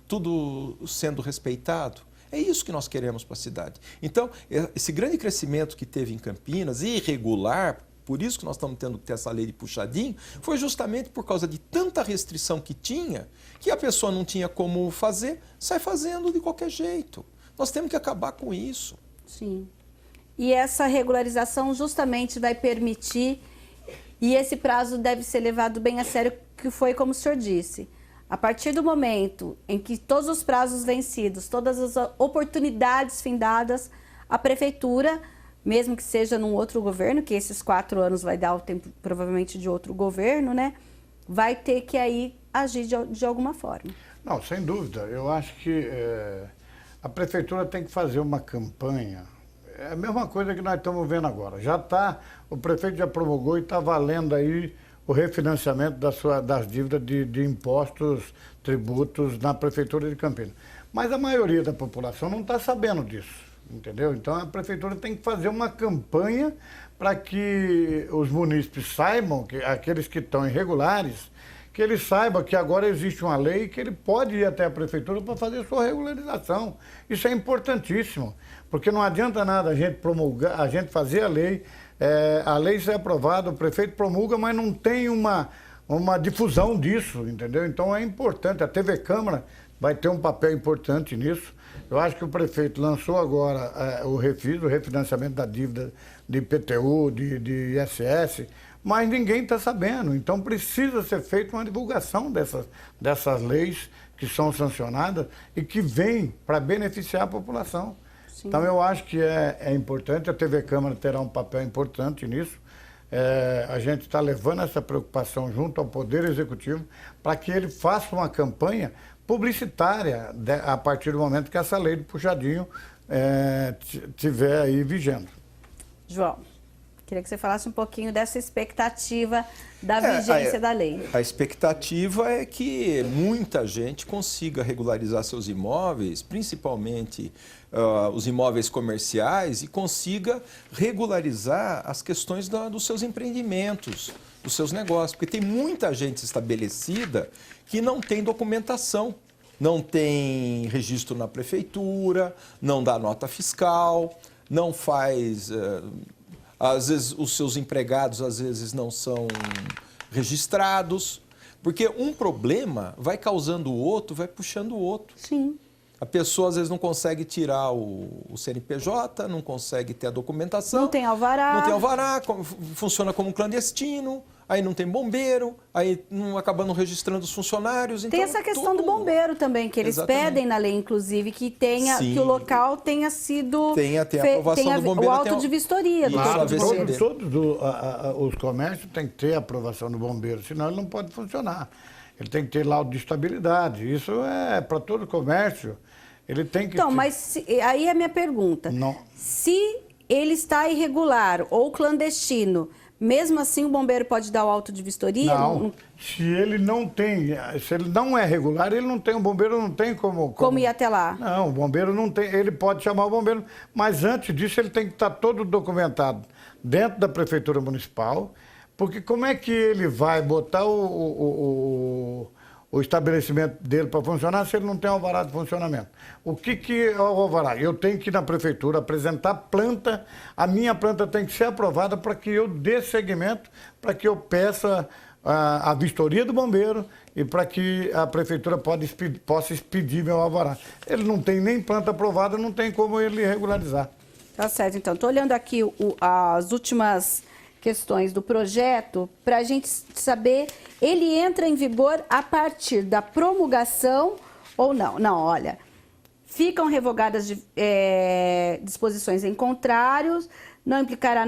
tudo sendo respeitado. É isso que nós queremos para a cidade. Então, esse grande crescimento que teve em Campinas, irregular, por isso que nós estamos tendo que ter essa lei de puxadinho, foi justamente por causa de tanta restrição que tinha, que a pessoa não tinha como fazer, sai fazendo de qualquer jeito. Nós temos que acabar com isso. Sim. E essa regularização justamente vai permitir, e esse prazo deve ser levado bem a sério, que foi como o senhor disse. A partir do momento em que todos os prazos vencidos, todas as oportunidades findadas, a prefeitura, mesmo que seja num outro governo, que esses 4 anos vai dar o tempo provavelmente de outro governo, né, vai ter que aí agir de alguma forma. Não, sem dúvida. Eu acho que a prefeitura tem que fazer uma campanha. É a mesma coisa que nós estamos vendo agora. O prefeito já promulgou e está valendo aí o refinanciamento das dívidas de impostos, tributos na Prefeitura de Campinas. Mas a maioria da população não está sabendo disso, entendeu? Então a Prefeitura tem que fazer uma campanha para que os munícipes saibam, que aqueles que estão irregulares, que ele saiba que agora existe uma lei que ele pode ir até a Prefeitura para fazer sua regularização. Isso é importantíssimo, porque não adianta nada a gente promulgar, a gente fazer a lei ser aprovada, o prefeito promulga, mas não tem uma difusão disso, entendeu? Então é importante, a TV Câmara vai ter um papel importante nisso. Eu acho que o prefeito lançou agora o refinanciamento da dívida de IPTU, de ISS, mas ninguém está sabendo. Então precisa ser feita uma divulgação dessas leis que são sancionadas e que vêm para beneficiar a população. Sim. Então eu acho que é importante, a TV Câmara terá um papel importante nisso. a gente está levando essa preocupação junto ao Poder Executivo para que ele faça uma campanha publicitária a partir do momento que essa lei do puxadinho tiver aí vigente. João, queria que você falasse um pouquinho dessa expectativa da vigência da lei. A expectativa é que muita gente consiga regularizar seus imóveis, principalmente os imóveis comerciais, e consiga regularizar as questões dos seus empreendimentos, dos seus negócios, porque tem muita gente estabelecida que não tem documentação, não tem registro na prefeitura, não dá nota fiscal, não faz... Às vezes os seus empregados às vezes não são registrados, porque um problema vai causando o outro, vai puxando o outro. Sim. A pessoa às vezes não consegue tirar o CNPJ, não consegue ter a documentação. Não tem alvará. Não tem alvará, funciona como clandestino, aí não tem bombeiro, aí não acaba não registrando os funcionários. Então, tem essa questão do bombeiro também, que eles pedem na lei, inclusive, que o local tenha sido... Tenha a aprovação do bombeiro. O auto de vistoria. Claro, todos os comércios têm que ter a aprovação do bombeiro, senão ele não pode funcionar. Ele tem que ter laudo de estabilidade. Isso é para todo comércio. Ele tem que ter... mas aí é a minha pergunta. Não. Se ele está irregular ou clandestino, mesmo assim o bombeiro pode dar o auto de vistoria? Não. Se ele não é regular, ele não tem, o bombeiro não tem como ir até lá? Não, o bombeiro não tem, ele pode chamar o bombeiro, mas antes disso ele tem que estar todo documentado dentro da prefeitura municipal, porque como é que ele vai botar o estabelecimento dele para funcionar se ele não tem alvará de funcionamento? O que é o alvará? Eu tenho que ir na prefeitura apresentar planta, a minha planta tem que ser aprovada para que eu dê seguimento, para que eu peça a vistoria do bombeiro e para que a prefeitura possa expedir meu alvará. Ele não tem nem planta aprovada, não tem como ele regularizar. Tá certo, então. Estou olhando aqui as últimas questões do projeto para a gente saber, ele entra em vigor a partir da promulgação ou não? Não, olha, ficam revogadas disposições em contrários, não implicará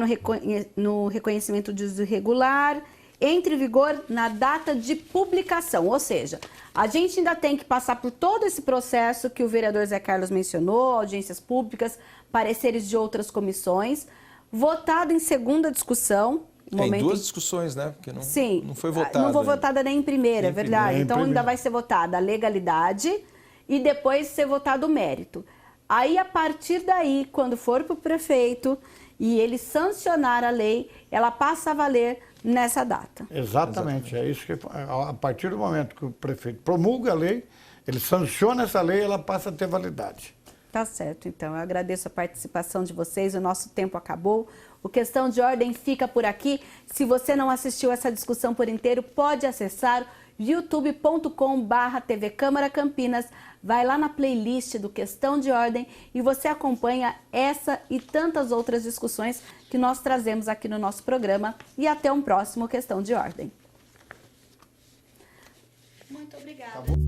no reconhecimento de uso irregular, entra em vigor na data de publicação, ou seja, a gente ainda tem que passar por todo esse processo que o vereador Zé Carlos mencionou, audiências públicas, pareceres de outras comissões, votado em segunda discussão. Em duas discussões, né? Porque não foi votada. Não foi votada nem em primeira, é verdade. Então ainda vai ser votada a legalidade e depois ser votado o mérito. Aí, a partir daí, quando for para o prefeito e ele sancionar a lei, ela passa a valer nessa data. Exatamente. É isso que a partir do momento que o prefeito promulga a lei, ele sanciona essa lei, ela passa a ter validade. Tá certo, então. Eu agradeço a participação de vocês, o nosso tempo acabou. O Questão de Ordem fica por aqui. Se você não assistiu essa discussão por inteiro, pode acessar youtube.com/TV Câmara Campinas. Vai lá na playlist do Questão de Ordem e você acompanha essa e tantas outras discussões que nós trazemos aqui no nosso programa. E até um próximo Questão de Ordem. Muito obrigada.